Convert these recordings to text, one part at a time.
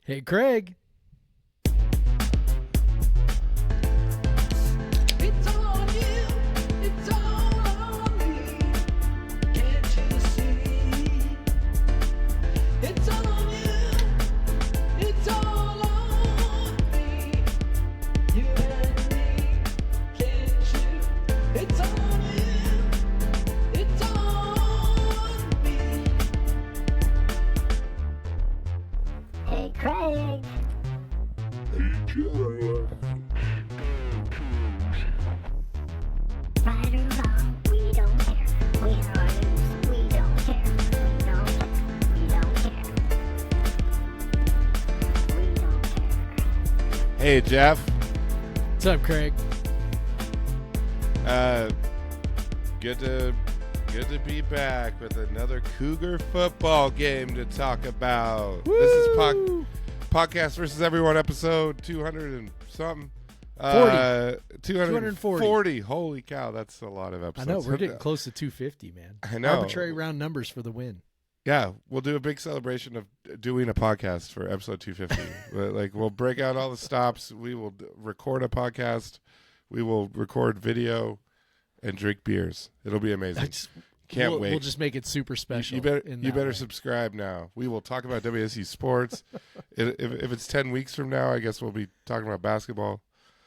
Hey, Craig. It's all on you, it's all on me. Can't you see? It's all on you, it's all on me. You and me, can't you? It's all on you, it's all on me. Hey, Craig. Right or wrong, we don't care. Win or lose, we don't care. We don't care. We don't care. We don't care. Hey, Jeff. What's up, Craig? Good to be back with another Cougar football game to talk about. Woo! This is Podcast versus Everyone, episode 200 and something. 40. 240. Holy cow, that's a lot of I episodes. know, we're getting close to 250, man. I know. Arbitrary round numbers for the win. Yeah, we'll do a big celebration of doing a podcast for episode 250. We'll break out all the stops. We will record a podcast. We will record video and drink beers. It'll be amazing. Can't wait. We'll just make it super special. You better subscribe now. We will talk about WSU sports. If it's 10 weeks from now, I guess we'll be talking about basketball.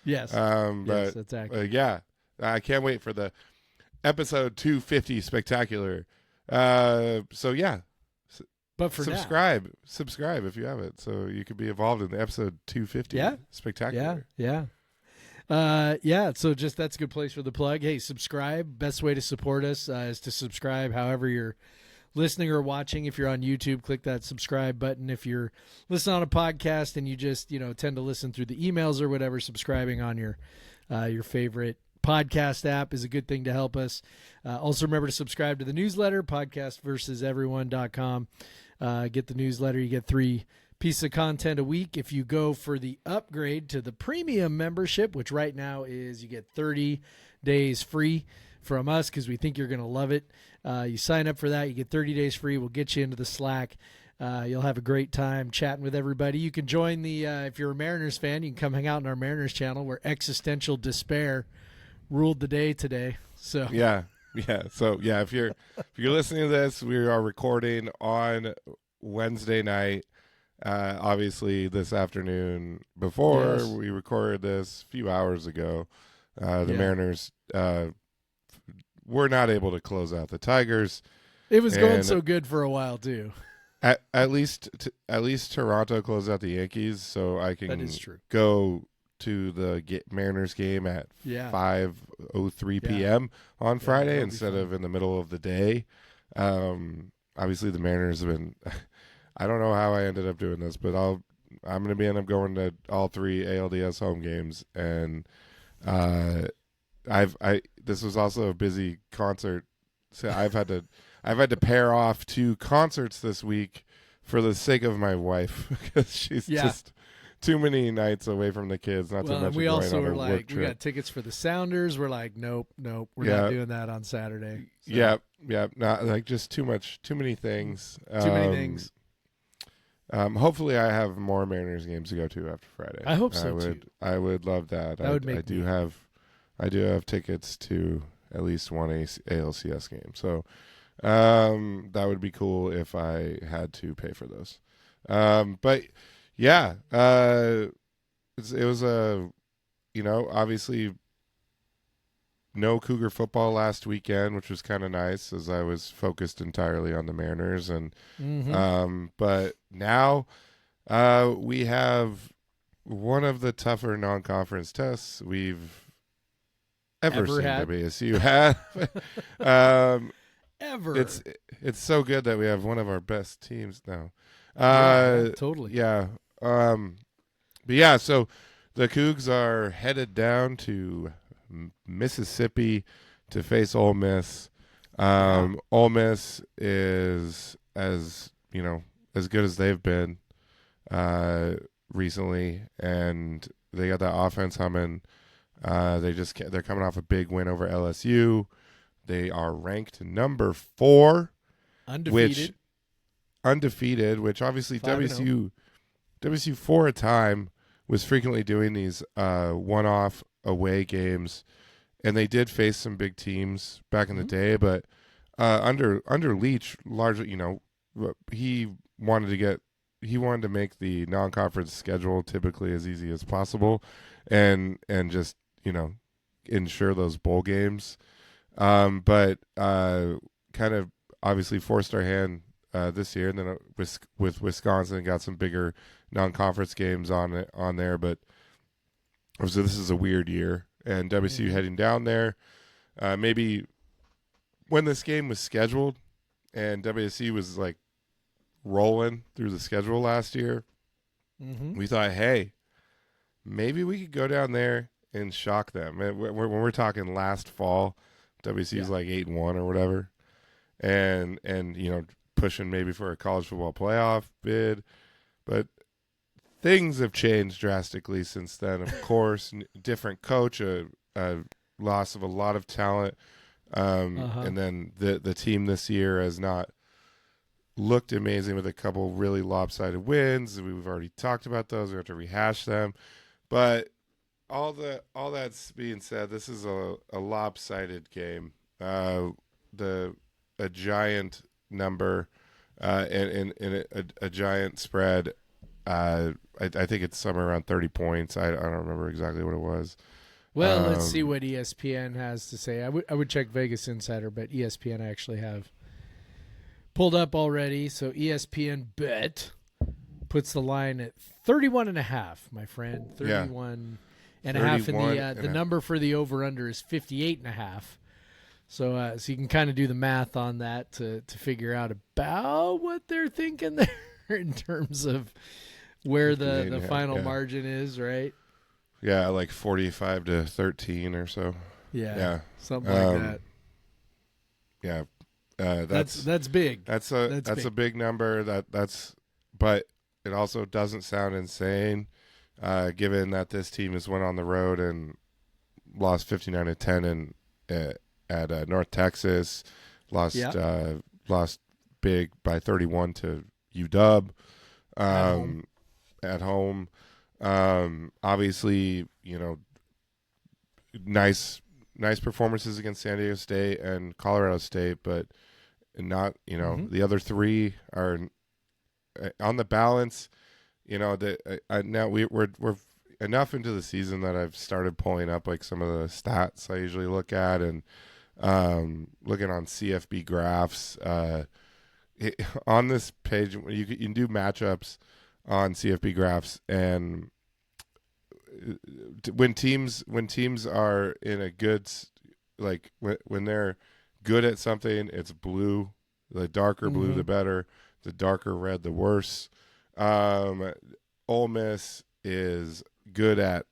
Yes. But yes, that's accurate. yeah, I can't wait for the episode 250 spectacular. So yeah, But for subscribe if you haven't, so you could be involved in the episode 250 spectacular. Yeah. So just that's a good place for the plug. Hey, subscribe. Best way to support us is to subscribe however you're listening or watching. If you're on YouTube, click that subscribe button. If you're listening on a podcast and you just, tend to listen through the emails or whatever, subscribing on your favorite podcast app is a good thing to help us. Also remember to subscribe to the newsletter, podcastversuseveryone.com. Get the newsletter. You get 3 pieces of content a week. If you go for the upgrade to the premium membership, which right now is you get 30 days free from us because we think you're going to love it. You sign up for that, you get 30 days free. We'll get you into the Slack. You'll have a great time chatting with everybody. You can join the, if you're a Mariners fan, you can come hang out in our Mariners channel where existential despair ruled the day today. So Yeah. So yeah, if you're listening to this, we are recording on Wednesday night. Obviously this afternoon before we recorded this a few hours ago, the Mariners were not able to close out the Tigers. it was going so good for a while too. At least Toronto closed out the Yankees, so I can That is true. go to the Mariners game at 5:03 p.m. on Friday that'll be instead fun. of in the middle of the day. Obviously the Mariners have been I don't know how I ended up doing this, but I'm going to end up going to all 3 ALDS home games, and this was also a busy concert, so I've had to pair off 2 concerts this week for the sake of my wife because she's just too many nights away from the kids. Not to mention we going also on a were work like, we trip. got tickets for the Sounders. We're like, nope, we're not doing that on Saturday. So, Yeah, not like just too many things. Too many things. Hopefully, I have more Mariners games to go to after Friday. I hope so too. I would love that. That would make I do have tickets to at least one ALCS game, so that would be cool if I had to pay for those. But yeah, it was obviously no Cougar football last weekend, which was kind of nice as I was focused entirely on the Mariners. And but now we have one of the tougher non-conference tests we've ever seen had. WSU have. Ever. It's so good that we have one of our best teams now. Totally. Yeah. But yeah, so the Cougs are headed down to Mississippi to face Ole Miss. Ole Miss is as good as they've been recently, and they got that offense humming. They're coming off a big win over LSU. They are ranked number 4, Undefeated. which obviously 5-0. WSU WSU for a time was frequently doing these one-off away games, and they did face some big teams back in the day. But under Leach, largely, he wanted to make the non-conference schedule typically as easy as possible, and just ensure those bowl games. But kind of obviously forced our hand this year, and then with Wisconsin got some bigger non-conference games on there. But obviously this is a weird year, and WSU heading down there. Maybe when this game was scheduled, and WSU was like rolling through the schedule last year, we thought, hey, maybe we could go down there and shock them. And when we're talking last fall, WSU's like 8-1 or whatever, and pushing maybe for a college football playoff bid. But things have changed drastically since then. Of course, different coach, a loss of a lot of talent, and then the team this year has not looked amazing with a couple really lopsided wins. We've already talked about those. We have to rehash them, but all that's being said, this is a lopsided game. A giant number and a giant spread. I think it's somewhere around 30 points. I don't remember exactly what it was. Well, let's see what ESPN has to say. I would check Vegas Insider, but ESPN I actually have pulled up already. So ESPN bet puts the line at 31.5, my friend. 31 and a half. And the number for the over-under is 58.5. So so you can kind of do the math on that to figure out about what they're thinking there in terms of where the final margin is, right? Yeah, like 45-13 or so. Yeah. Something like that. Yeah. That's big. That's a big number. But it also doesn't sound insane, given that this team has went on the road and lost 59-10 at North Texas, lost big by 31 to UW at home. Obviously, nice performances against San Diego State and Colorado State, but not, the other three are on the balance. Now we're enough into the season that I've started pulling up like some of the stats I usually look at, and looking on CFB graphs. On this page, you can do matchups on CFB graphs, and when teams are in a good, like when they're good at something, it's blue. The darker blue, the better. The darker red, the worse. Ole Miss is good at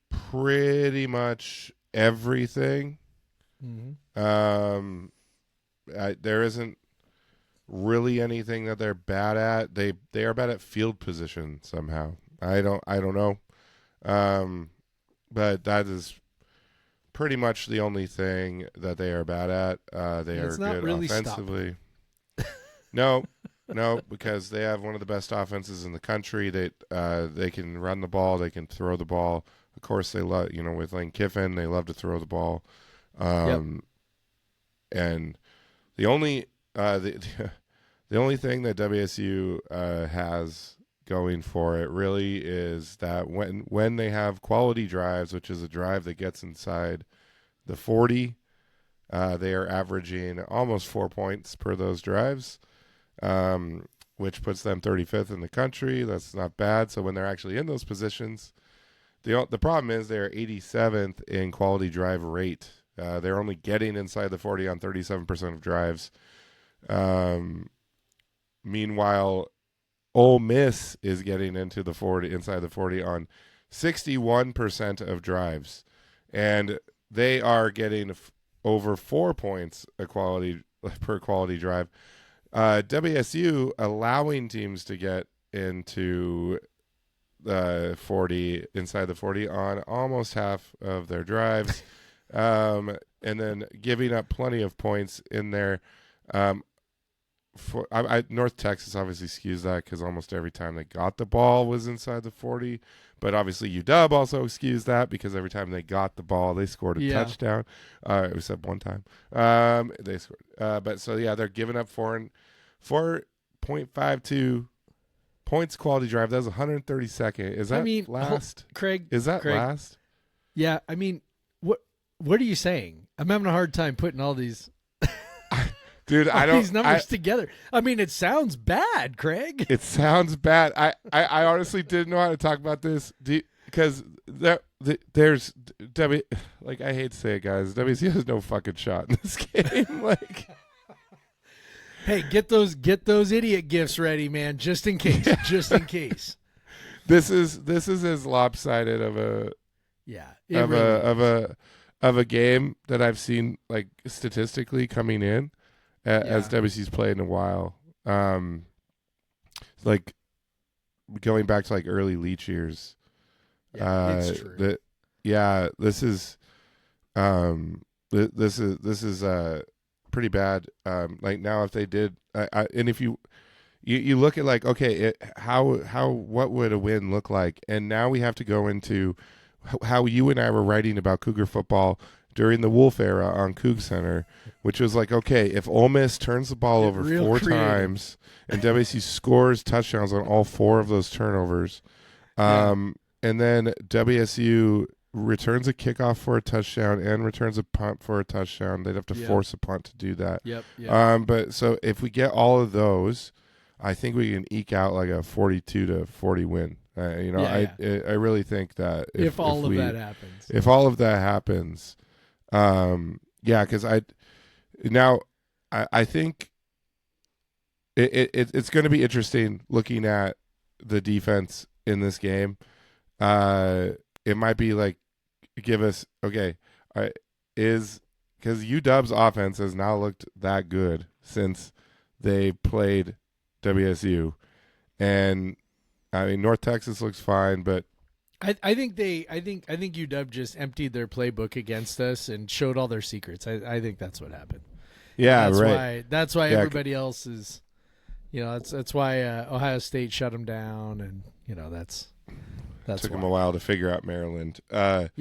pretty much everything. There isn't really anything that they're bad at. They are bad at field position somehow. I don't know. But that is pretty much the only thing that they are bad at. They are good really offensively. No, because they have one of the best offenses in the country. They can run the ball, they can throw the ball. Of course, they love, with Lane Kiffin, they love to throw the ball. And the only the only thing that WSU has going for it really is that when they have quality drives, which is a drive that gets inside the 40, they are averaging almost 4 points per those drives, which puts them 35th in the country. That's not bad. So when they're actually in those positions, the problem is they're 87th in quality drive rate. They're only getting inside the 40 on 37% of drives. Meanwhile, Ole Miss is getting into the 40, inside the 40 on 61% of drives, and they are getting over 4 points per quality drive. WSU allowing teams to get into the 40, inside the 40 on almost half of their drives, and then giving up plenty of points in there. North Texas obviously skews that because almost every time they got the ball was inside the 40. But obviously UW also skews that because every time they got the ball, they scored a touchdown. Except one time. They scored. But so, yeah, they're giving up 4.52 points quality drive. That was 132nd. Is that last? Craig? Is that last? Yeah, I mean, what are you saying? I'm having a hard time putting all these Dude, these numbers together. I mean, it sounds bad, Craig. It sounds bad. I honestly didn't know how to talk about this because there's like I hate to say it, guys. WSU has no fucking shot in this game. Like, hey, get those idiot gifts ready, man, just in case. Just in case. This is as lopsided of a of a game that I've seen, like, statistically coming in as WSU's played in a while. Like going back to like early Leach years. It's true. This is pretty bad. Like now, if they did, and if you look at like, okay, what would a win look like? And now we have to go into how you and I were writing about Cougar football during the Wolf era on Coug Center, which was like, okay, if Ole Miss turns the ball over 4 times and WSU scores touchdowns on all 4 of those turnovers, and then WSU returns a kickoff for a touchdown and returns a punt for a touchdown, they'd have to force a punt to do that. But so if we get all of those, I think we can eke out like a 42-40 win. I really think that if all of that happens, because I think it's going to be interesting looking at the defense in this game. It might be like, give us because UW's offense has now looked that good since they played WSU, and I mean North Texas looks fine, but I think UW just emptied their playbook against us and showed all their secrets. I think that's what happened. Yeah, That's why everybody else is, that's why Ohio State shut them down, and that's took them a while to figure out Maryland. But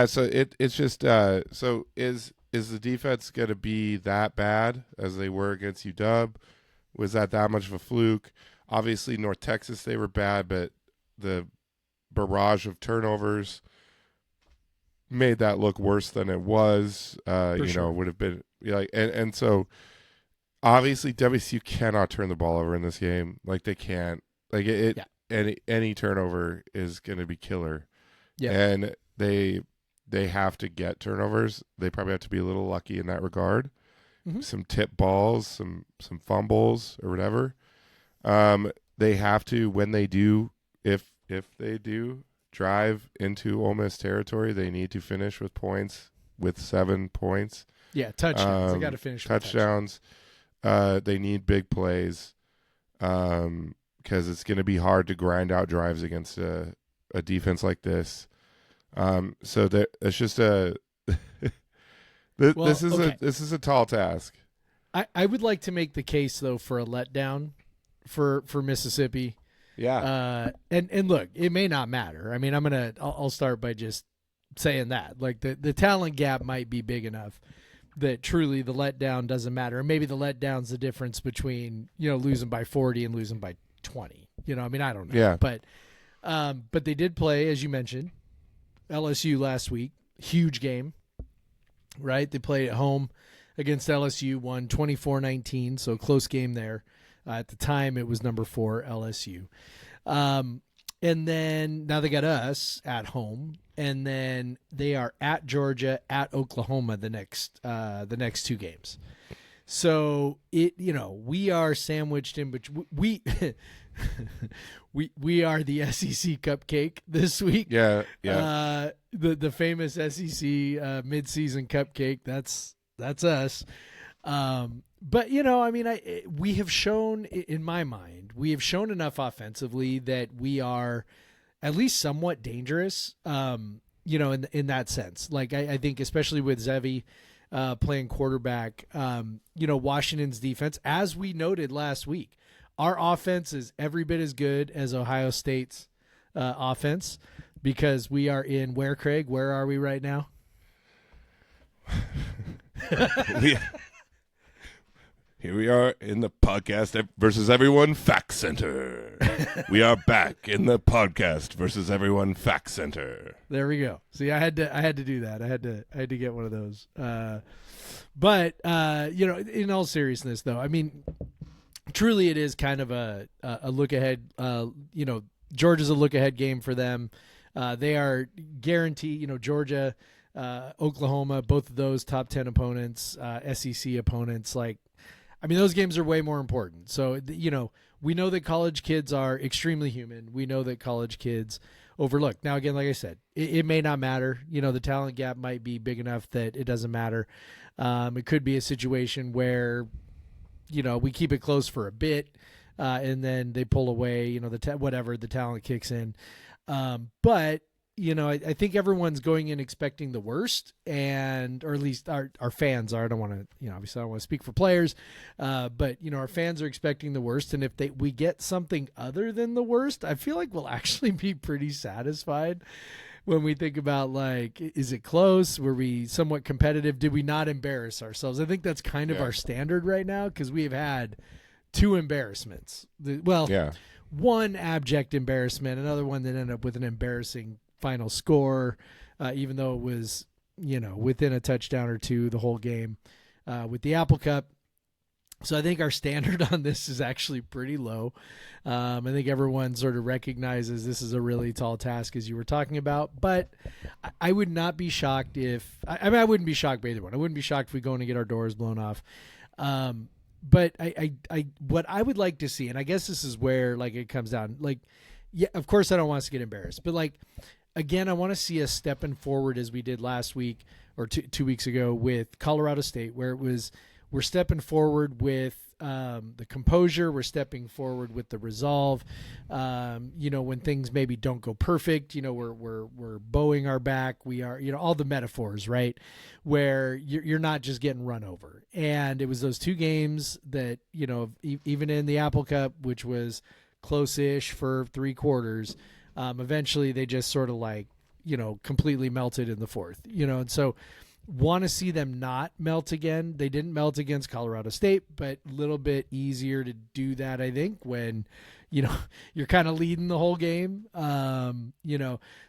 So it's just so is the defense going to be that bad as they were against UW? Was that much of a fluke? Obviously, North Texas, they were bad, but the barrage of turnovers made that look worse than it was. Would have been like, and so obviously WSU cannot turn the ball over in this game. Like they can't. Like any turnover is going to be killer. Yeah, and they have to get turnovers. They probably have to be a little lucky in that regard. Mm-hmm. Some tip balls, some fumbles or whatever. They have to, when they do, if they do drive into Ole Miss territory, they need to finish with points, with 7 points. Yeah, touchdowns. They got to finish with touchdowns. They need big plays because it's going to be hard to grind out drives against a defense like this. So it's just this is a tall task. I would like to make the case though for a letdown for Mississippi. Yeah. And look, it may not matter. I mean, I'll start by just saying that. Like the talent gap might be big enough that truly the letdown doesn't matter. And maybe the letdown's the difference between, losing by 40 and losing by 20. I don't know. Yeah. But they did play, as you mentioned, LSU last week. Huge game, right? They played at home against LSU, won 24-19, so close game there. At the time, it was number 4 LSU. And then now they got us at home, and then they are at Georgia, at Oklahoma the next 2 games. So we are sandwiched in between. We are the SEC cupcake this week. Yeah. The famous SEC midseason cupcake. That's us. But we have shown, in my mind, enough offensively that we are at least somewhat dangerous. In that sense, like I think especially with Zevi playing quarterback. Washington's defense, as we noted last week, our offense is every bit as good as Ohio State's offense because we are in where, Craig? Where are we right now? Here we are in the podcast versus everyone fact center. We are back in the podcast versus everyone fact center. There we go. See, I had to do that. I had to get one of those. But in all seriousness, though, I mean, truly, it is kind of a look ahead. Georgia's a look ahead game for them. They are guaranteed. Georgia, Oklahoma, both of those top 10 opponents, SEC opponents, those games are way more important. So, we know that college kids are extremely human. We know that college kids overlook. Now, again, like I said, it may not matter. The talent gap might be big enough that it doesn't matter. It could be a situation where, we keep it close for a bit and then they pull away, the talent kicks in. But I think everyone's going in expecting the worst, or at least our fans are. I don't want to, obviously I don't want to speak for players, but our fans are expecting the worst. And if we get something other than the worst, I feel like we'll actually be pretty satisfied when we think about, is it close? Were we somewhat competitive? Did we not embarrass ourselves? I think that's kind of our standard right now because we have had 2 embarrassments. One abject embarrassment, another one that ended up with an embarrassing final score, even though it was, within a touchdown or 2 the whole game with the Apple Cup. So I think our standard on this is actually pretty low. I think everyone sort of recognizes this is a really tall task, as you were talking about. But I would not be shocked if – I wouldn't be shocked by either one. I wouldn't be shocked if we go in and get our doors blown off. But what I would like to see, and I guess this is where it comes down. Of course I don't want us to get embarrassed. But again, I want to see us stepping forward as we did last week or 2 weeks ago with Colorado State, where it was – we're stepping forward with the composure. We're stepping forward with the resolve. When things maybe don't go perfect, we're bowing our back. We are, all the metaphors, right? Where you're not just getting run over. And it was those 2 games that, even in the Apple Cup, which was close-ish for 3 quarters, eventually they just sort of completely melted in the fourth, and so want to see them not melt again. They didn't melt against Colorado State, but a little bit easier to do that, I think, when, you're kind of leading the whole game.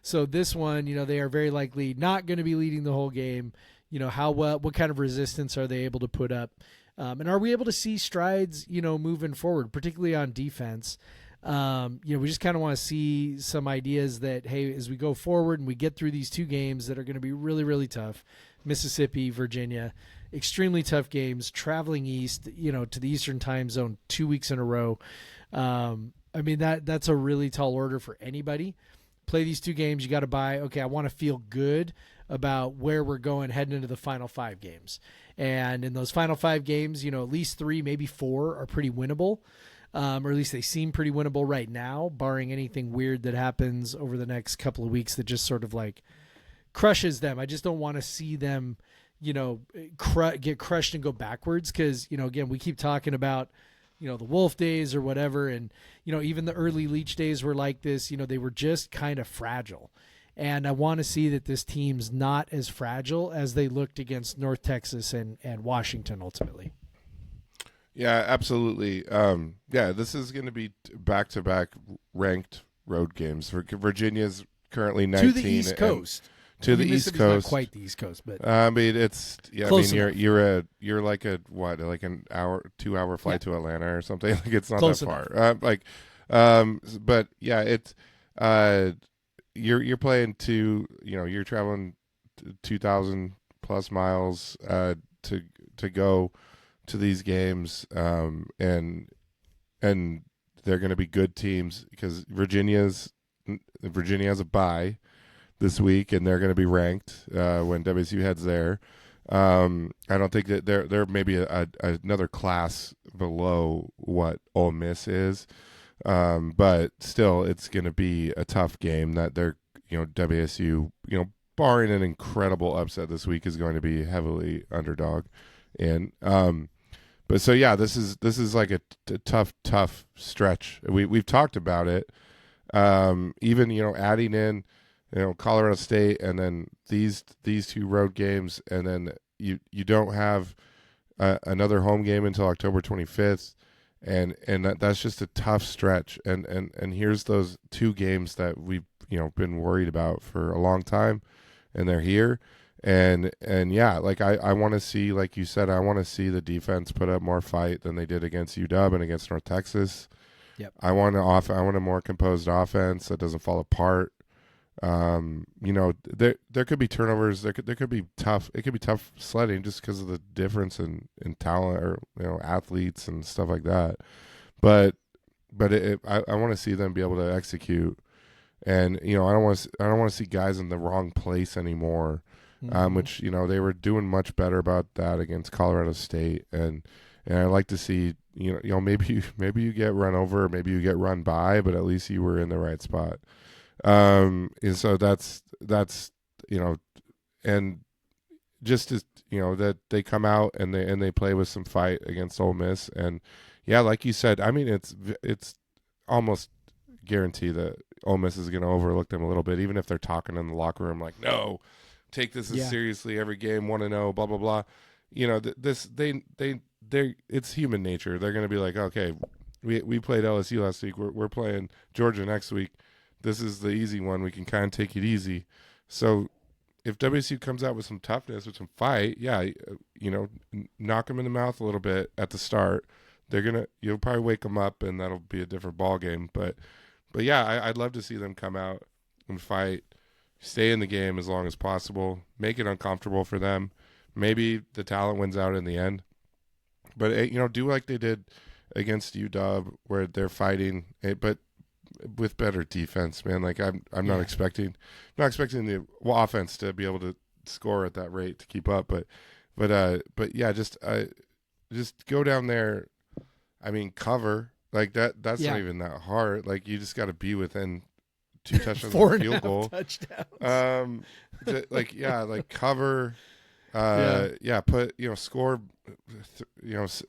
So this one, they are very likely not going to be leading the whole game. What kind of resistance are they able to put up? And are we able to see strides, moving forward, particularly on defense? We just kind of want to see some ideas that, hey, as we go forward and we get through these 2 games that are going to be really, really tough, Mississippi, Virginia, extremely tough games, traveling east, to the Eastern time zone 2 weeks in a row. That's a really tall order for anybody. Play these 2 games, you got to buy, okay, I want to feel good about where we're going heading into the final 5 games. And in those final 5 games, at least 3, maybe 4 are pretty winnable. Or at least they seem pretty winnable right now, barring anything weird that happens over the next couple of weeks that just sort of crushes them. I just don't want to see them, get crushed and go backwards because, again, we keep talking about, the Wolf days or whatever. And, even the early Leach days were like this, they were just kind of fragile. And I want to see that this team's not as fragile as they looked against North Texas and Washington ultimately. Yeah, absolutely. This is going to be back-to-back ranked road games. Virginia's currently 19. To the East Coast. To the East Coast. Not quite the East Coast, but it's close enough. you're like an hour, 2 hour flight to Atlanta or something. It's not Close that far. But yeah, it's you're playing you're traveling 2,000 plus miles to go to these games, and they're going to be good teams because Virginia has a bye this week, and they're going to be ranked when WSU heads there. I don't think that they're maybe another class below what Ole Miss is, but still, it's going to be a tough game that they're WSU barring an incredible upset this week, is going to be heavily underdog. And but so yeah, this is like a tough stretch. We've talked about it. Even adding in Colorado State and then these two road games, and then you don't have another home game until October 25th, and that's just a tough stretch. And here's those two games that we've been worried about for a long time, and they're here. And yeah, like I want to see, like you said, I want to see the defense put up more fight than they did against UW and against North Texas. Yep. I want a more composed offense that doesn't fall apart. There could be turnovers. There could be tough. It could be tough sledding just because of the difference in talent, or athletes and stuff like that. But I want to see them be able to execute, and I don't want to see guys in the wrong place anymore. Which they were doing much better about that against Colorado State, and I like to see maybe you get run over, maybe you get run by, but at least you were in the right spot. And so that's and just as that they come out and they play with some fight against Ole Miss, and yeah, like you said, I mean it's almost guaranteed that Ole Miss is going to overlook them a little bit, even if they're talking in the locker room like, no, take this as seriously every game, 1-0, blah blah blah. It's human nature. They're going to be like, okay, we played LSU last week. We're playing Georgia next week. This is the easy one. We can kind of take it easy. So if WSU comes out with some toughness, with some fight, knock them in the mouth a little bit at the start. You'll probably wake them up, and that'll be a different ball game. But yeah, I'd love to see them come out and fight, stay in the game as long as possible, make it uncomfortable for them. Maybe the talent wins out in the end. But do like they did against UW, where they're fighting, but with better defense, man. Like I'm not expecting the offense to be able to score at that rate to keep up, but yeah, just go down there. I mean, cover like that. That's not even that hard. Like you just got to be within 2 touchdowns of a field goal. Touchdowns. Cover. Put score.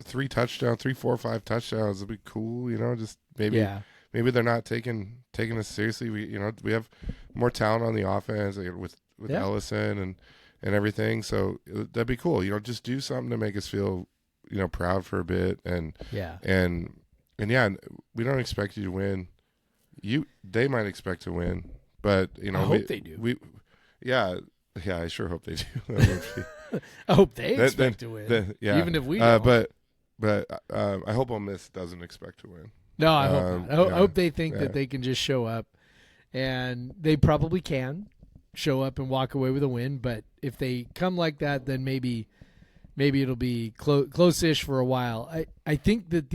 3 touchdowns, 3, 4, 5 touchdowns would be cool. Just maybe. Yeah. Maybe they're not taking us seriously. We have more talent on the offense with Ellison and everything. So that'd be cool. Just do something to make us feel proud for a bit. And we don't expect you to win. They might expect to win, but I hope they do. I sure hope they do. I hope they expect to win. Even if we don't. But I hope Ole Miss doesn't expect to win. No, I hope not. I hope they think that they can just show up, and they probably can show up and walk away with a win. But if they come like that, then maybe it'll be close-ish for a while. I think that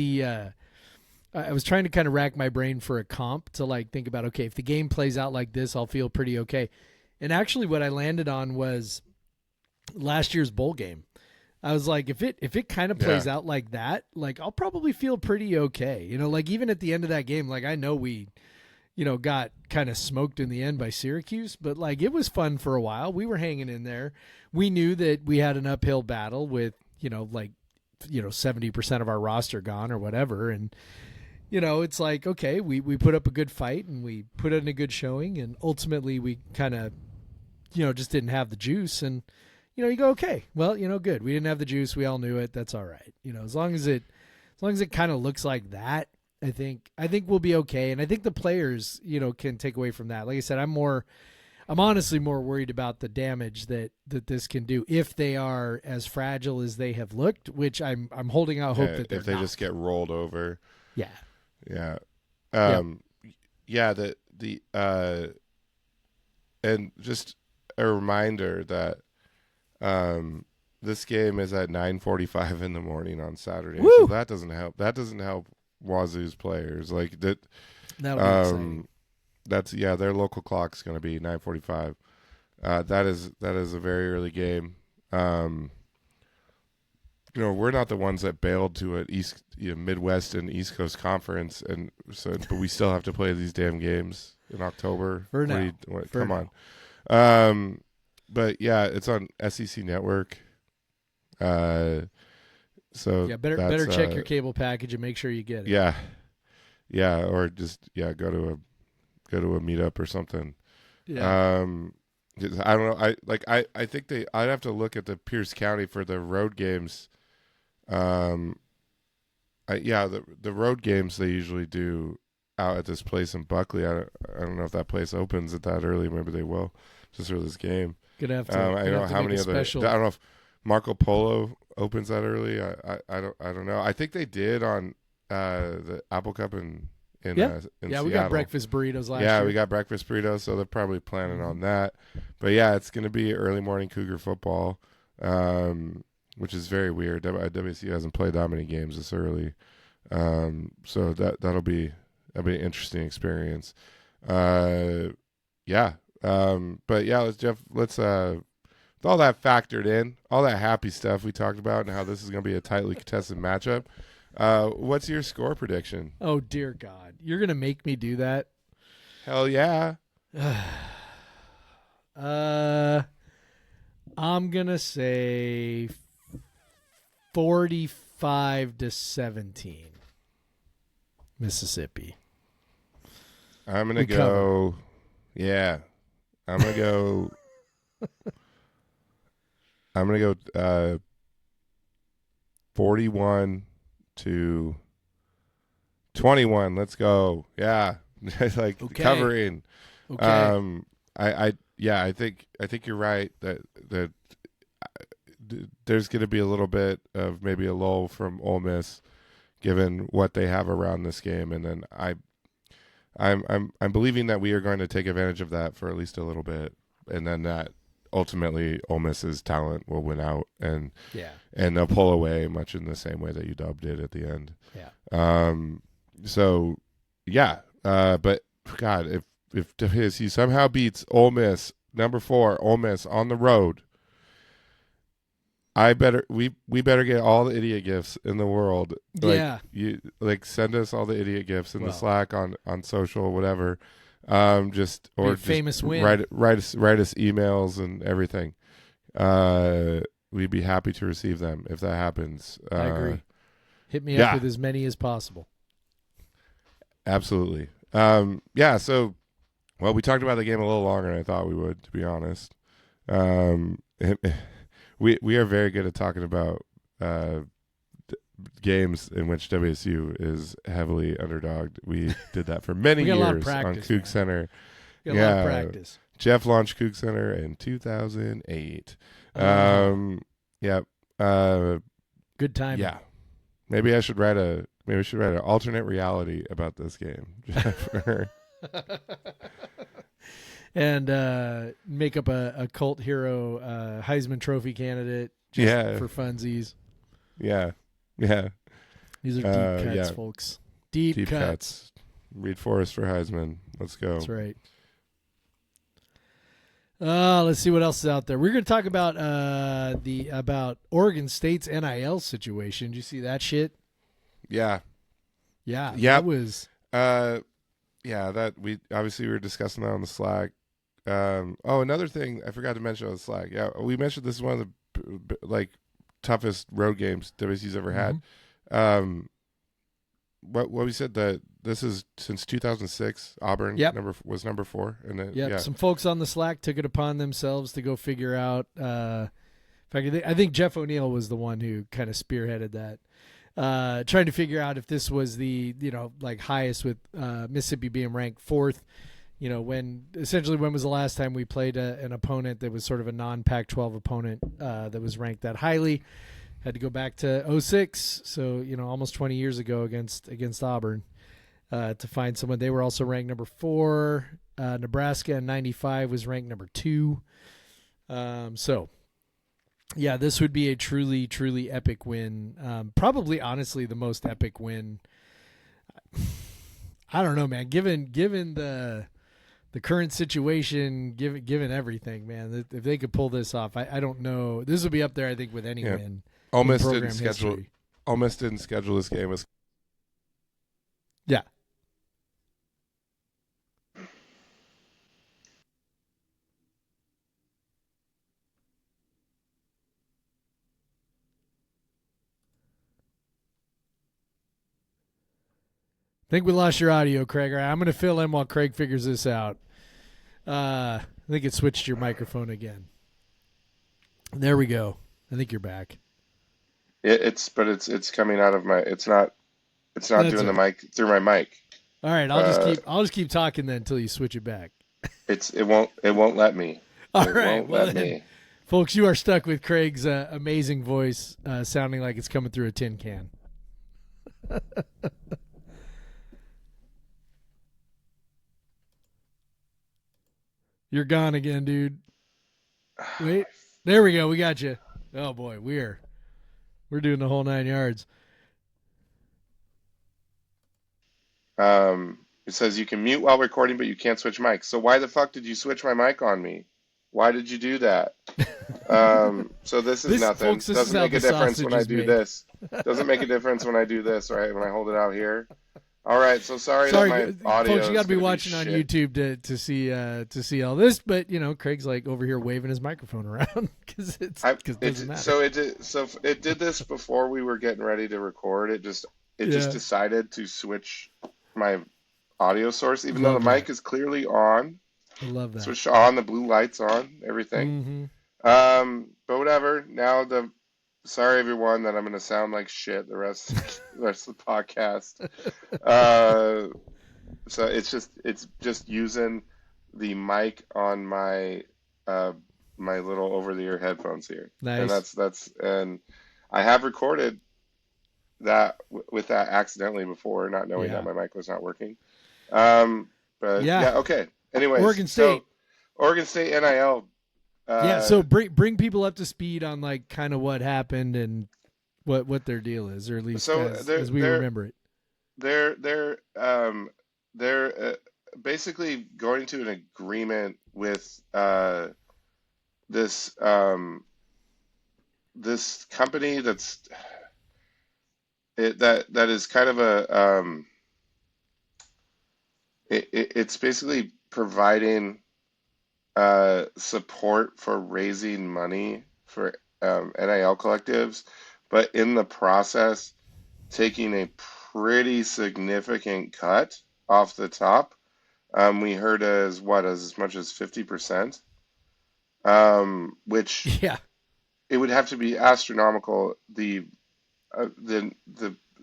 I was trying to kind of rack my brain for a comp to like think about, okay, if the game plays out like this, I'll feel pretty okay. And actually what I landed on was last year's bowl game. I was like, if it kind of plays out like that, like I'll probably feel pretty okay. Like even at the end of that game, like I know we, got kind of smoked in the end by Syracuse, but like it was fun for a while. We were hanging in there. We knew that we had an uphill battle with, 70% of our roster gone or whatever. And, it's like, okay, we put up a good fight and we put in a good showing, and ultimately we kind of, just didn't have the juice. And, you go, okay, well, good. We didn't have the juice. We all knew it. That's all right. As long as it kind of looks like that, I think we'll be okay. And I think the players, can take away from that. Like I said, I'm honestly more worried about the damage that this can do if they are as fragile as they have looked, which I'm holding out hope that they're if they not. just get rolled over. Yeah. Yeah. And just a reminder that this game is at 9:45 in the morning on Saturday. Woo! So that doesn't help. That doesn't help Wazoo's players. Like that. That'll be exciting. That's their local clock's going to be 9:45. That is a very early game. We're not the ones that bailed to an Midwest and East Coast conference, and so but we still have to play these damn games in October. For now. Come on. but yeah, it's on SEC Network. So Yeah, better check your cable package and make sure you get it. Yeah, or just go to a meetup or something. Yeah. I don't know. I think I'd have to look at the Pierce County for the road games. The road games they usually do out at this place in Buckley. I don't know if that place opens at that early. Maybe they will just for this game. Gonna have to. I don't know how many other. I don't know if Marco Polo opens that early. I don't know. I think they did on the Apple Cup in Seattle. We got breakfast burritos last year. Yeah, we got breakfast burritos, so they're probably planning on that. But yeah, it's going to be early morning Cougar football, which is very weird. WSU hasn't played that many games this early, so that'll be an interesting experience. But yeah, let's with all that factored in, all that happy stuff we talked about, and how this is going to be a tightly contested matchup. What's your score prediction? Oh dear God, you're gonna make me do that? Hell yeah! I'm gonna say 45-17, Mississippi. I'm gonna go. Yeah, I'm gonna go. I'm gonna go 41-21. Let's go. Yeah. Covering. Okay. I think you're right that there's going to be a little bit of maybe a lull from Ole Miss given what they have around this game, and then I'm believing that we are going to take advantage of that for at least a little bit, and then that ultimately Ole Miss's talent will win out and they'll pull away much in the same way that UW did at the end. Yeah. But God, if WSU somehow beats Ole Miss, number 4, Ole Miss on the road, we better get all the idiot gifts in the world. You send us all the idiot gifts in the Slack on social, whatever. Just famous win. Write us emails and everything. We'd be happy to receive them if that happens. I agree. Hit me up with as many as possible. Absolutely. So, we talked about the game a little longer than I thought we would, to be honest. We are very good at talking about games in which WSU is heavily underdogged. We did that for many years on Cougs Center. We got a lot of practice. Jeff launched Cougs Center in 2008. Good time. Yeah. Maybe we should write an alternate reality about this game. And make up a cult hero Heisman Trophy candidate for funsies. Yeah. These are deep cuts, folks. Deep cuts. Reed Forrest for Heisman. Let's go. That's right. Let's see what else is out there. We're going to talk about about Oregon State's NIL situation. Did you see that shit? Yeah. Yeah. Yeah. That was. That we were discussing that on the Slack. Another thing I forgot to mention on the Slack. Yeah, we mentioned this is one of the toughest road games WSU's ever had. What we said that this is since 2006. Auburn was number 4, and some folks on the Slack took it upon themselves to go figure out. In fact, I think Jeff O'Neill was the one who kind of spearheaded that. Trying to figure out if this was the highest, with Mississippi being ranked 4th. When was the last time we played an opponent that was sort of a non-Pac-12 opponent that was ranked that highly? Had to go back to 2006, so almost 20 years ago against Auburn to find someone. They were also ranked number 4. Nebraska in '95 was ranked number 2. This would be a truly, truly epic win. Probably, honestly, the most epic win. I don't know, man. Given the current situation, given everything, man, if they could pull this off, I don't know. This would be up there, I think, with any win. Ole Miss didn't schedule this game. Yeah. think we lost your audio, Craig. All right, I'm going to fill in while Craig figures this out. I think it switched your microphone again. There we go. I think you're back. It's coming out of my. It's not That's doing the all right. mic through my mic. All right, I'll just keep talking then until you switch it back. It won't let me. All It right, won't well let then, me. folks, you are stuck with Craig's amazing voice, sounding like it's coming through a tin can. You're gone again, dude. Wait, there we go. We got you. Oh boy, we're doing the whole 9 yards. It says you can mute while recording, but you can't switch mics. So why the fuck did you switch my mic on me? Why did you do that? So this is nothing. Folks, this is Doesn't how make a the difference sausage when I is do made. this. Doesn't make a difference when I do this, right? When I hold it out here. All right. So sorry that my audio. Folks, you got to be is gonna watching on shit. YouTube to see all this. But Craig's like over here waving his microphone around because it doesn't matter. So it did this before we were getting ready to record. It just decided to switch my audio source, even though the mic is clearly on. I love that. Switched on, the blue lights on, everything. Mm-hmm. But whatever. Now sorry everyone that I'm gonna sound like shit the rest of the podcast. So it's just using the mic on my my little over the ear headphones here. Nice. And and I have recorded that with that accidentally before, not knowing that my mic was not working. But yeah, okay. Anyways, Oregon State. So, Oregon State NIL. So bring people up to speed on like kind of what happened and what their deal is, or at least as we remember it. They're basically going to an agreement with this this company that is kind of a it's basically providing support for raising money for NIL collectives, but in the process taking a pretty significant cut off the top. We heard as much as 50%, which it would have to be astronomical, the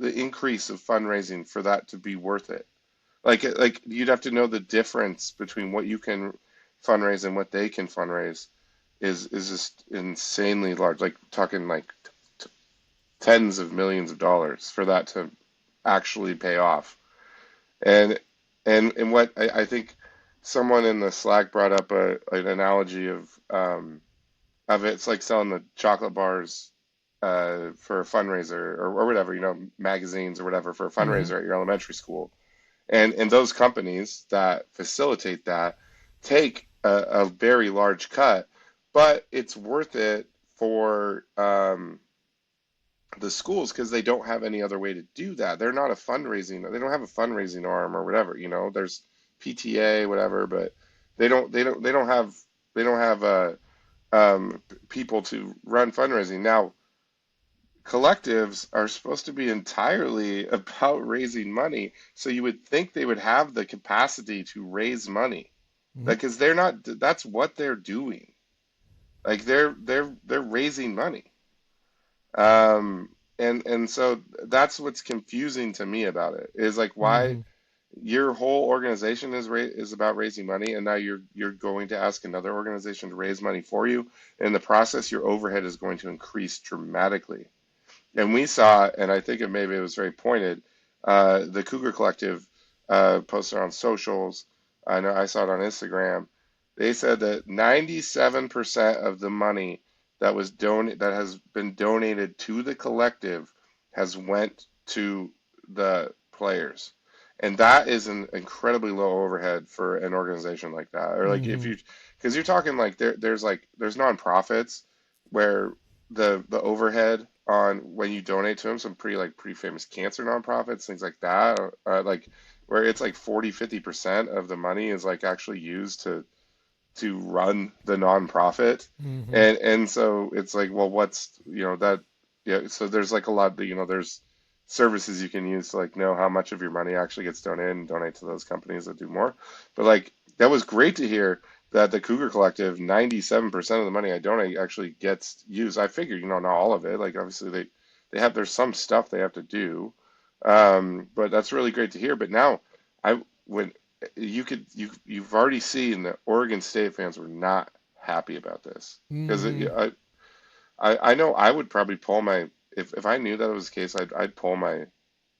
increase of fundraising for that to be worth it. Like you'd have to know the difference between what you can fundraise and what they can fundraise is just insanely large. Like talking like tens of millions of dollars for that to actually pay off. And what I think someone in the Slack brought up an analogy of it's like selling the chocolate bars for a fundraiser or whatever, magazines or whatever for a fundraiser at your elementary school. And those companies that facilitate that take a very large cut, but it's worth it for the schools because they don't have any other way to do that. They don't have a fundraising arm or whatever. There's PTA, whatever, but they don't have people to run fundraising. Now, collectives are supposed to be entirely about raising money, so you would think they would have the capacity to raise money, because they're not. That's what they're doing. Like they're raising money, and so that's what's confusing to me about it. Is like why your whole organization is about raising money, and now you're going to ask another organization to raise money for you. In the process, your overhead is going to increase dramatically. And we saw, and I think maybe it was very pointed, the Cougar Collective posted on socials. I know I saw it on Instagram. They said that 97% of the money that has been donated to the collective has went to the players, and that is an incredibly low overhead for an organization like that. Or like because you're talking like there's nonprofits where the overhead on when you donate to them, some pretty famous cancer nonprofits, things like that, like where it's like 40-50% of the money is like actually used to run the nonprofit. And so it's like, well, what's that? Yeah. So there's like a lot, there's services you can use to like know how much of your money actually gets donated and donate to those companies that do more. But like that was great to hear that the Cougar Collective, 97% of the money I donate actually gets used. I figured, not all of it. Like obviously there's some stuff they have to do. But that's really great to hear. But now when you've already seen that Oregon State fans were not happy about this because I know I would probably pull my if I knew that was the case, I'd pull my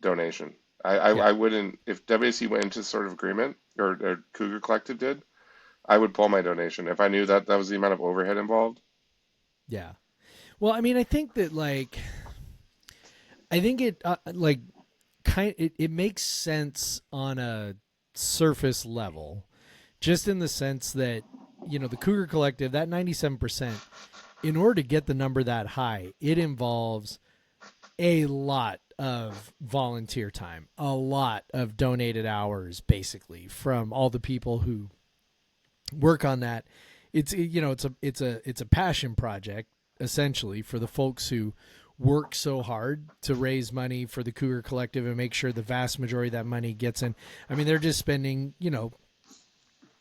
donation. I wouldn't if WSU went into sort of agreement or Cougar Collective did. I would pull my donation if I knew that was the amount of overhead involved. Yeah. Well, I mean, I think that it makes sense on a surface level, just in the sense that, the Cougar Collective, that 97%, in order to get the number that high, it involves a lot of volunteer time, a lot of donated hours, basically, from all the people who work on that. It's a passion project essentially for the folks who work so hard to raise money for the Cougar Collective and make sure the vast majority of that money gets in. I mean, they're just spending,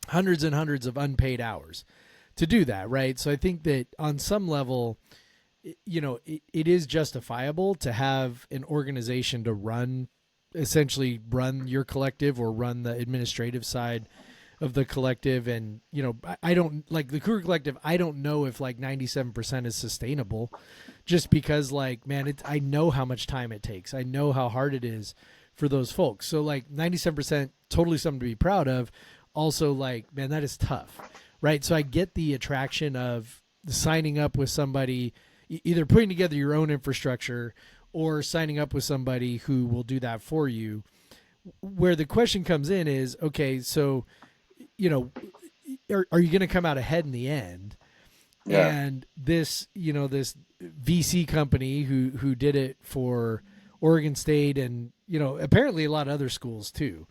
hundreds and hundreds of unpaid hours to do that, right? So I think that on some level, it is justifiable to have an organization to essentially run your collective or run the administrative side of the collective. And, I don't like the Cougar Collective. I don't know if 97% is sustainable just because I know how much time it takes. I know how hard it is for those folks. So 97%, totally something to be proud of. Also man, that is tough, right? So I get the attraction of signing up with somebody, either putting together your own infrastructure or signing up with somebody who will do that for you. Where the question comes in is, okay, so are you going to come out ahead in the end? Yeah. And this VC company who did it for Oregon State and, apparently a lot of other schools too.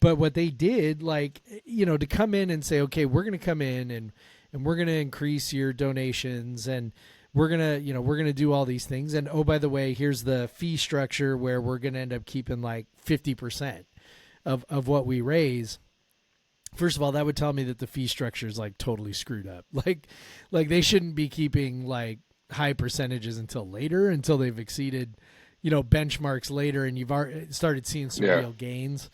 But what they did, to come in and say, okay, we're going to come in and we're going to increase your donations and we're going to do all these things. And, oh, by the way, here's the fee structure where we're going to end up keeping 50% of what we raise. First of all, that would tell me that the fee structure is totally screwed up. Like they shouldn't be keeping high percentages until they've exceeded, benchmarks later and you've already started seeing some real gains.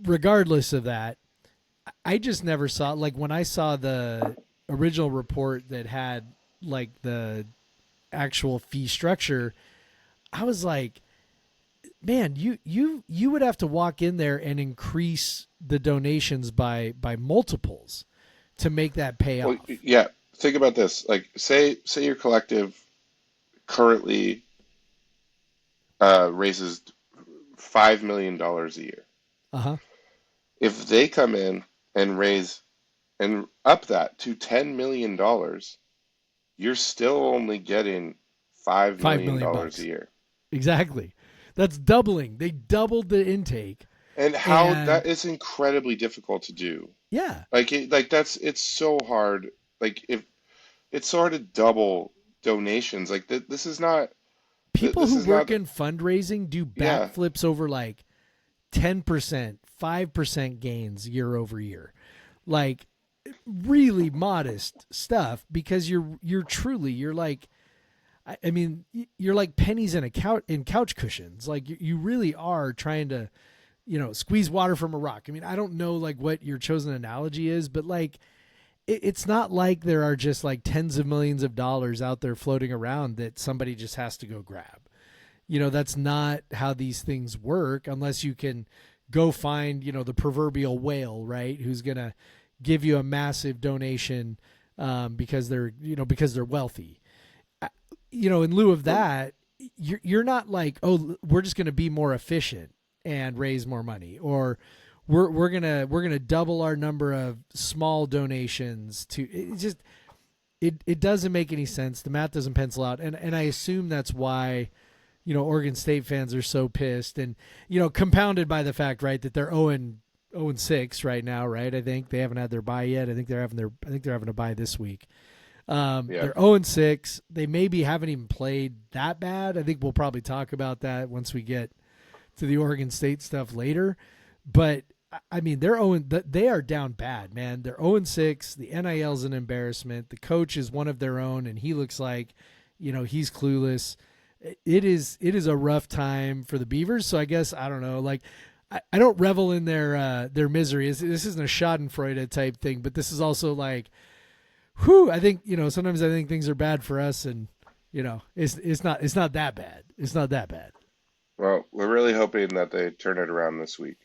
Regardless of that, I just never saw when I saw the original report that had the actual fee structure, I was like, man, you would have to walk in there and increase the donations by multiples to make that pay off. Yeah, think about this. Say your collective currently raises $5 million a year. Uh-huh. If they come in and raise and up that to $10 million, you're still only getting $5 million a year. Exactly. That's doubling. They doubled the intake. And that is incredibly difficult to do. Yeah. It's so hard. If it's so hard to double donations. This is not. People who work in fundraising do backflips over 10%, 5% gains year over year. Really modest stuff because you're truly pennies in couch cushions. You really are trying to, squeeze water from a rock. I mean, I don't know what your chosen analogy is, but it's not like there are just tens of millions of dollars out there floating around that somebody just has to go grab. That's not how these things work unless you can go find, the proverbial whale, right? Who's going to give you a massive donation because they're wealthy. In lieu of that, you're not oh, we're just going to be more efficient and raise more money, or we're gonna double our number of small donations to. It doesn't make any sense. The math doesn't pencil out, and I assume that's why Oregon State fans are so pissed, and compounded by the fact, right, that they're 0-6 right now, right? I think they haven't had their bye yet. I think they're having a bye this week. They're 0-6. They maybe haven't even played that bad. I think we'll probably talk about that once we get to the Oregon State stuff later. But I mean, they are down bad, man. They're 0-6. The NIL's an embarrassment. The coach is one of their own, and he looks like, he's clueless. It is a rough time for the Beavers. So I guess, I don't know, like, I don't revel in their misery. This isn't a Schadenfreude type thing, but this is also like, I think, sometimes I think things are bad for us, and, it's not that bad. It's not that bad. Well, we're really hoping that they turn it around this week.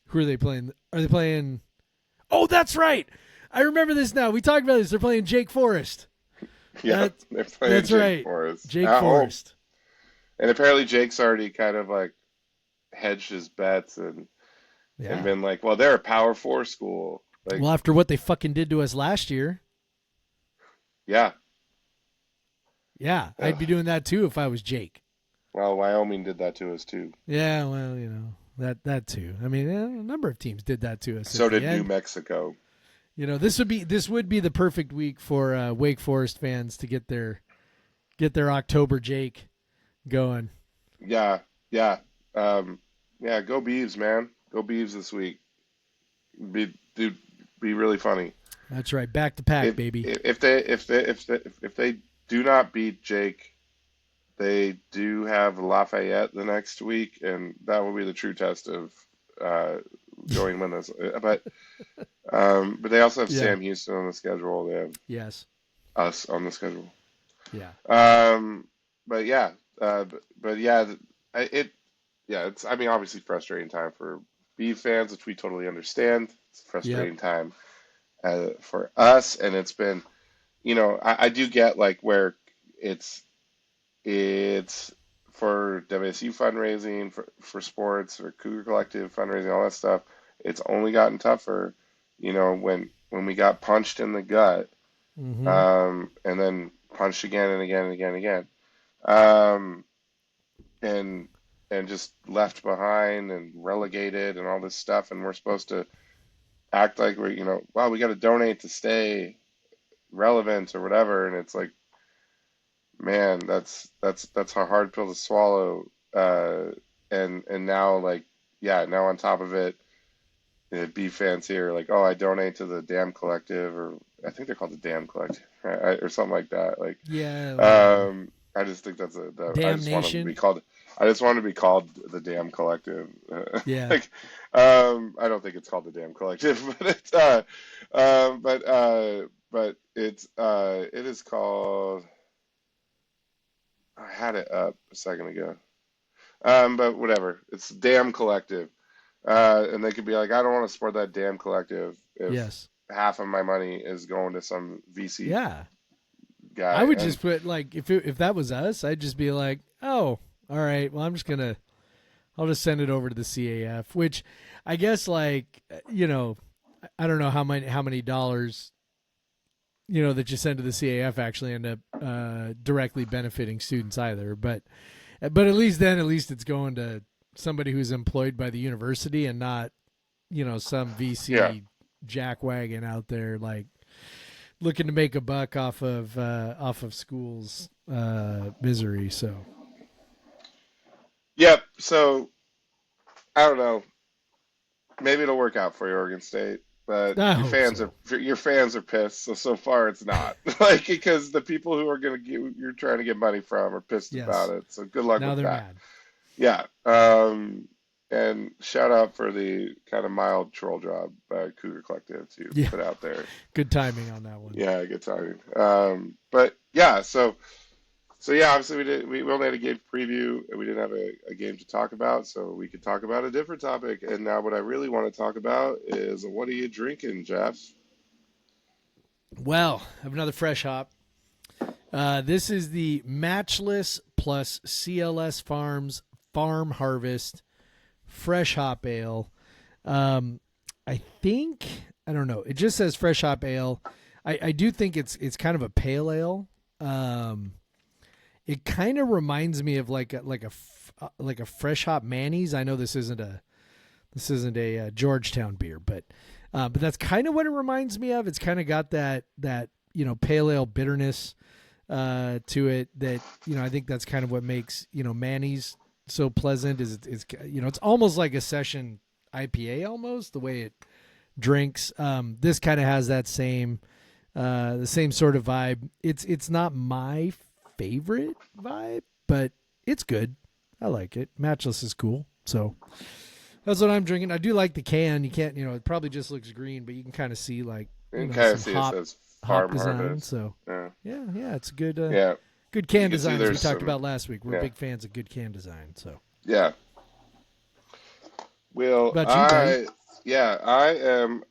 Who are they playing? Are they playing? Oh, that's right. I remember this now. We talked about this. They're playing Jake Forrest. Yeah, they're playing that's Jake right. Forrest. Jake Forrest. And apparently Jake's already kind of like hedged his bets and been like, well, they're a Power 4 school. Like, well, after what they fucking did to us last year. Yeah. Yeah, I'd be doing that too if I was Jake. Well, Wyoming did that to us too. Yeah, well, that too. I mean, a number of teams did that to us. So did New Mexico. This would be the perfect week for Wake Forest fans to get their October Jake going. Yeah. Go Beavs, man. Go Beavs this week. Be really funny. That's right. Back to pack, baby. If they do not beat Jake, they do have Lafayette the next week, and that will be the true test of going winners. But they also have Sam Houston on the schedule. They have us on the schedule. Yeah. It's obviously frustrating time for Beav fans, which we totally understand. It's a frustrating time for us, and it's been, I do get like where it's for WSU fundraising, for sports, or Cougar Collective fundraising, all that stuff. It's only gotten tougher, when we got punched in the gut, and then punched again and again and again and again, and just left behind and relegated and all this stuff, and we're supposed to act like we're, wow, we got to donate to stay relevant or whatever, and it's like, man, that's a hard pill to swallow. And now, like, now on top of it, B fans here like, oh, I donate to the Damn Collective, or I think they're called the Damn Collective, right? Or something like that. Like, I just think that's I just want to be called the Damn Collective. Yeah. I don't think it's called the Damn Collective, but it is called. I had it up a second ago. But whatever. It's Damn Collective. And they could be like, I don't want to support that Damn Collective if half of my money is going to some VC guy. I would just put, like, if that was us, I'd just be like, oh, all right, well, I'll just send it over to the CAF, which I guess, like, I don't know how many dollars that you send to the CAF actually end up directly benefiting students either. But at least it's going to somebody who's employed by the university and not, some VC jackwagon out there, like, looking to make a buck off of schools' misery. So. Yep. So I don't know. Maybe it'll work out for you, Oregon State. But your fans are pissed. So far it's not like, because the people who are you're trying to get money from are pissed about it. So good luck with that. Mad. Yeah. And shout out for the kind of mild troll job by Cougar Collective to put out there. Good timing on that one. Yeah, good timing. But yeah, so obviously we only had a game preview, and we didn't have a game to talk about, so we could talk about a different topic. And now what I really want to talk about is, what are you drinking, Jeff? Well, I have another fresh hop. This is the Matchless plus CLS Farms Farm Harvest Fresh Hop Ale. I don't know. It just says Fresh Hop Ale. I do think it's kind of a pale ale. It kind of reminds me of like a fresh hop Manny's. I know this isn't a Georgetown beer, but that's kind of what it reminds me of. It's kind of got that pale ale bitterness to it that, I think that's kind of what makes, Manny's so pleasant is it's almost like a session IPA almost the way it drinks. This kind of has that the same sort of vibe. It's not my favorite vibe, but it's good. I like it. Matchless is cool. So that's what I'm drinking. I do like the can. You can't, it probably just looks green, but you can kind of see like You can kind of some see it says Farm design. Harvest. So Yeah. it's a good Yeah. good You can can see designs we there's talked some- about last week. We're yeah. big fans of good can design. So Yeah. Well, About you, buddy? I am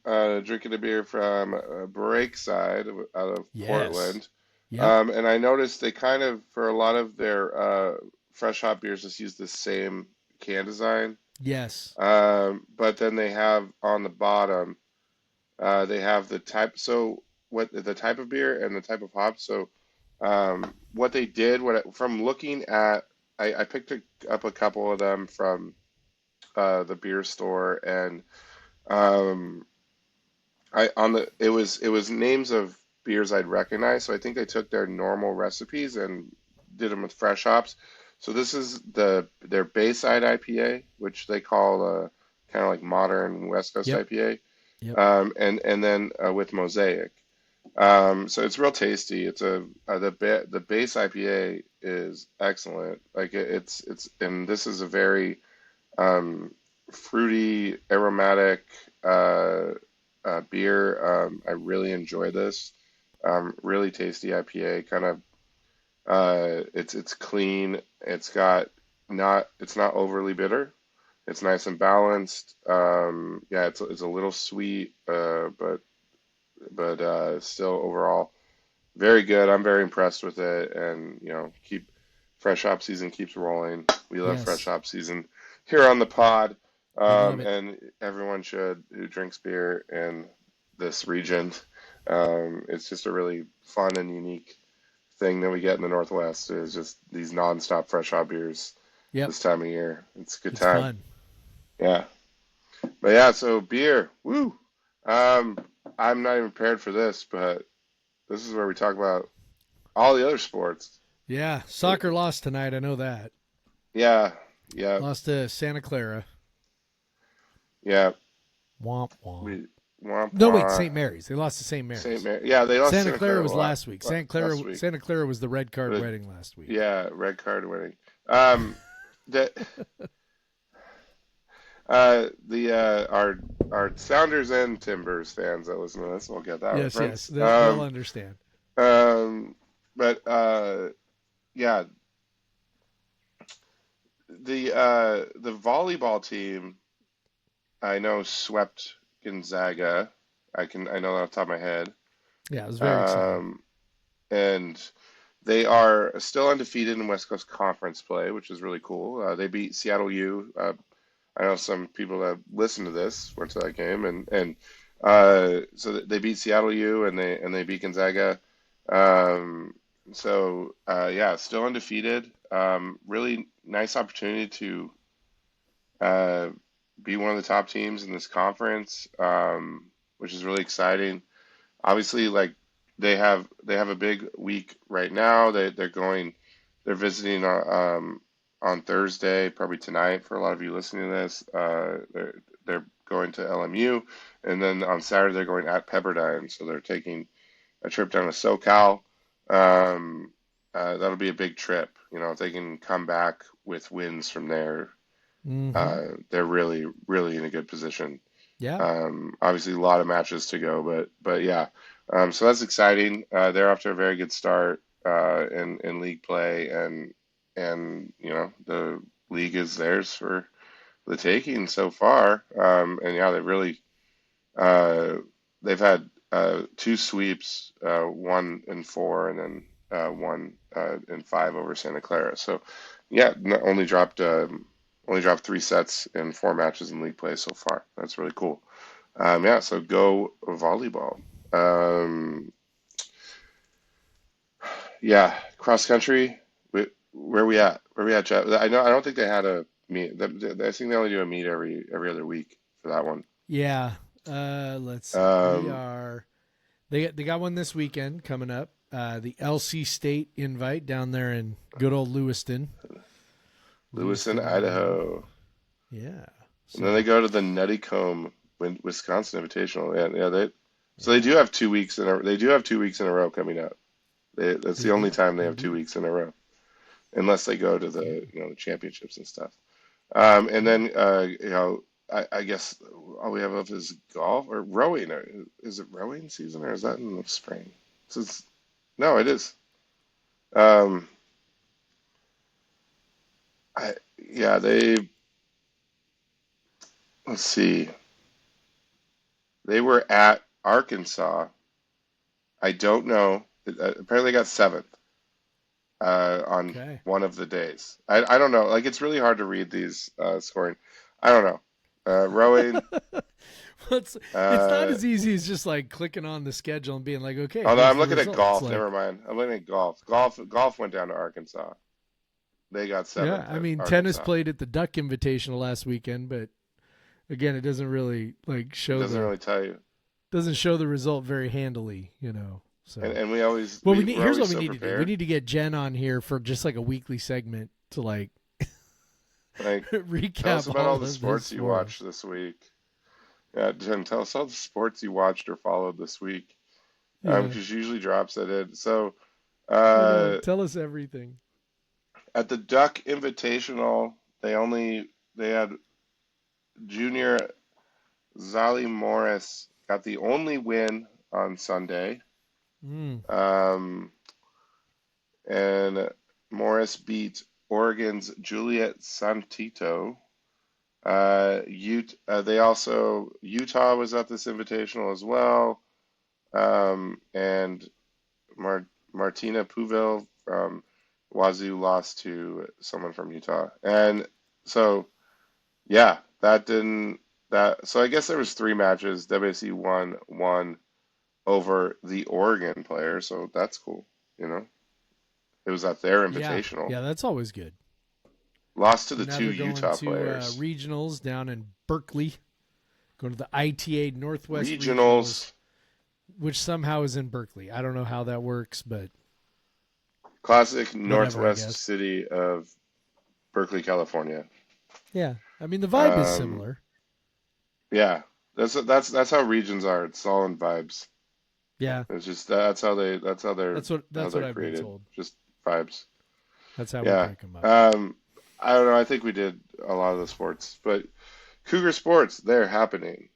drinking a beer from Breakside out of Yes. Portland. Yep. And I noticed they kind of, for a lot of their fresh hop beers, just use the same can design. Yes. But then they have on the bottom, they have the type, the type of beer and the type of hop. So what they did, from looking at, I picked up a couple of them from the beer store, and um, it was names of beers I'd recognize. So I think they took their normal recipes and did them with fresh hops. So this is their Bayside IPA, which they call kind of like modern West Coast Yep. IPA, Yep. and then with Mosaic. So it's real tasty. It's the base IPA is excellent. Like and this is a very fruity, aromatic beer. I really enjoy this. Really tasty IPA. Kind of, it's clean. It's not overly bitter. It's nice and balanced. Yeah, it's a little sweet, but still overall very good. I'm very impressed with it, and keep fresh hop season keeps rolling. We love Yes. fresh hop season here on the pod, love it. and everyone should who drinks beer in this region. It's just a really fun and unique thing that we get in the Northwest is just these nonstop fresh hop beers Yep. this time of year. It's a good It's time. fun. Yeah. But yeah, so beer. Woo. I'm not even prepared for this, but this is where we talk about all the other sports. Yeah. Soccer lost tonight. I know that. Yeah. Yeah. Lost to Santa Clara. Yeah. Womp womp. We, womp, No, wait, womp. St. Mary's. They lost to St. Mary's. St. Mary. Yeah, they lost to Santa Clara was last week. last week. Santa Clara was the red card The- wedding last week. Yeah, red card winning. That our Sounders and Timbers fans that listen to this will get that Yes, reference. yes. They'll understand. But yeah, the volleyball team I know swept Gonzaga. I know that off the top of my head. Yeah, it was very exciting. And they are still undefeated in West Coast Conference play, which is really cool. They beat Seattle U. I know some people that listen to this went to that game, and so they beat Seattle U and they beat Gonzaga. Yeah, still undefeated. Really nice opportunity to be one of the top teams in this conference, which is really exciting. Obviously, like they have a big week right now. They're visiting on Thursday, probably tonight for a lot of you listening to this. They're going to LMU, and then on Saturday they're going at Pepperdine. So they're taking a trip down to SoCal. That'll be a big trip. If they can come back with wins from there, they're really, really in a good position. Yeah. Obviously, a lot of matches to go, but yeah. So that's exciting. They're off to a very good start in league play, and the league is theirs for the taking so far. And yeah, they've had 2 sweeps, 1-4, and then 1-5 over Santa Clara. So yeah, only dropped 3 sets in 4 matches in league play so far. That's really cool. Yeah, so go volleyball. Yeah, cross country. Where we at? Where we at, Chad? I don't think they had a meet. I think they only do a meet every other week for that one. Yeah. Let's see. We Um, are They got one this weekend coming up. The LC State invite down there in good old Lewiston. Lewiston, Idaho. Yeah. And then they go to the Nuttycombe, Wisconsin Invitational. So they do have 2 weeks in a row coming up. That's the only time they have 2 weeks in a row, unless they go to the the championships and stuff. And then I guess all we have left is golf or rowing. Is it rowing season or is that in the spring? No, it is. Let's see. They were at Arkansas. I don't know. Apparently, they got seventh on one of the days. I don't know. Like, it's really hard to read these scoring. I don't know. Rowing. It's not as easy as just like clicking on the schedule and being like, okay. Oh no, I'm looking at results. golf. Like, Never mind. I'm looking at golf. Golf went down to Arkansas. They got seventh. Yeah, I mean, Arkansas. tennis played at the Duck Invitational last weekend, but again, it doesn't really show. It doesn't really tell you. Doesn't show the result very handily, So and we always here's what we so need to do. prepared. We need to get Jen on here for just like a weekly segment to like recap. Tell us about all the of sports this you sport. watched this week. Yeah, Jen, tell us all the sports you watched or followed this week. Because she usually drops that in. So, Tell us everything. at the Duck Invitational, they had junior Zali Morris got the only win on Sunday. And Morris beat Oregon's Juliet Santito. Utah was at this invitational as well. And Martina Puville from Wazoo lost to someone from Utah. And so, yeah, so I guess there was 3 matches. WSU won over the Oregon player, so that's cool, It was at their invitational. Yeah, that's always good. Lost to the Now 2 they're going Utah to, players. Regionals down in Berkeley. Going to the ITA Northwest Regionals. Which somehow is in Berkeley. I don't know how that works, but Classic whatever, I northwest guess. city of Berkeley, California. Yeah. I mean, the vibe is similar. Yeah, that's how regions are. It's all in vibes. Yeah. It's just that's how they're That's what I've created. been told. Just vibes. That's how we Yeah. break them up. I don't know. I think we did a lot of the sports, but Cougar sports, they're happening.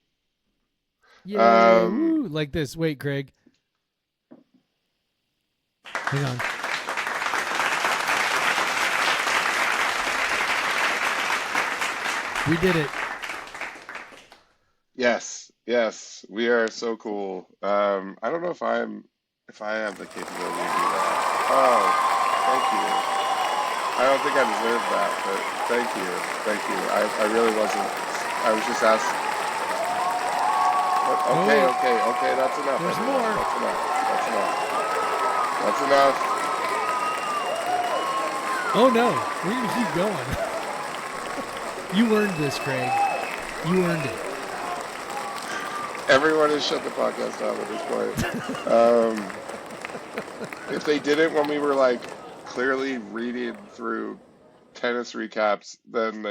Yeah. Like this. Wait, Craig. Hang on. We did it. Yes, we are so cool. I don't know if I have the capability to do that. Oh, thank you. I don't think I deserve that, but thank you. I really wasn't. I was just asking. Okay, that's enough. There's more. That's enough. Oh no, we're gonna keep going. You earned this, Craig. You earned it. Everyone has shut the podcast down at this point. If they didn't when we were like clearly reading through tennis recaps, then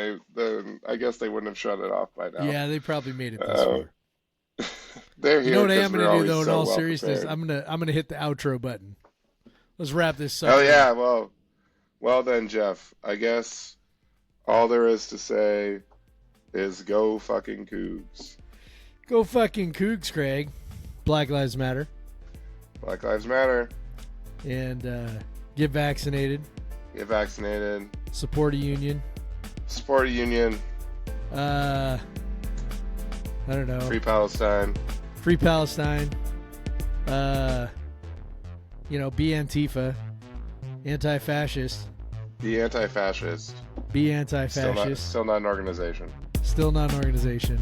I guess they wouldn't have shut it off by now. Yeah, they probably made it this far. They're here. You know what I am 'cause going we're to do though? always In so all well seriousness, prepared. I'm gonna hit the outro button. Let's wrap this up. Oh yeah, well then, Jeff. I guess all there is to say is go fucking Cougs. Go fucking Cougs, Craig. Black Lives Matter. Black Lives Matter. And get vaccinated. Get vaccinated. Support a union. Support a union. I don't know. Free Palestine. Free Palestine. Be Antifa. Anti-fascist. Be anti-fascist. Be anti-fascist. Still not an organization. Still not an organization.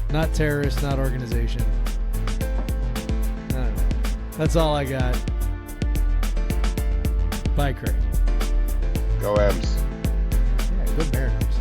Not terrorist, not organization. I don't know. That's all I got. Bye, Craig. Go M's. Yeah, good Mariners.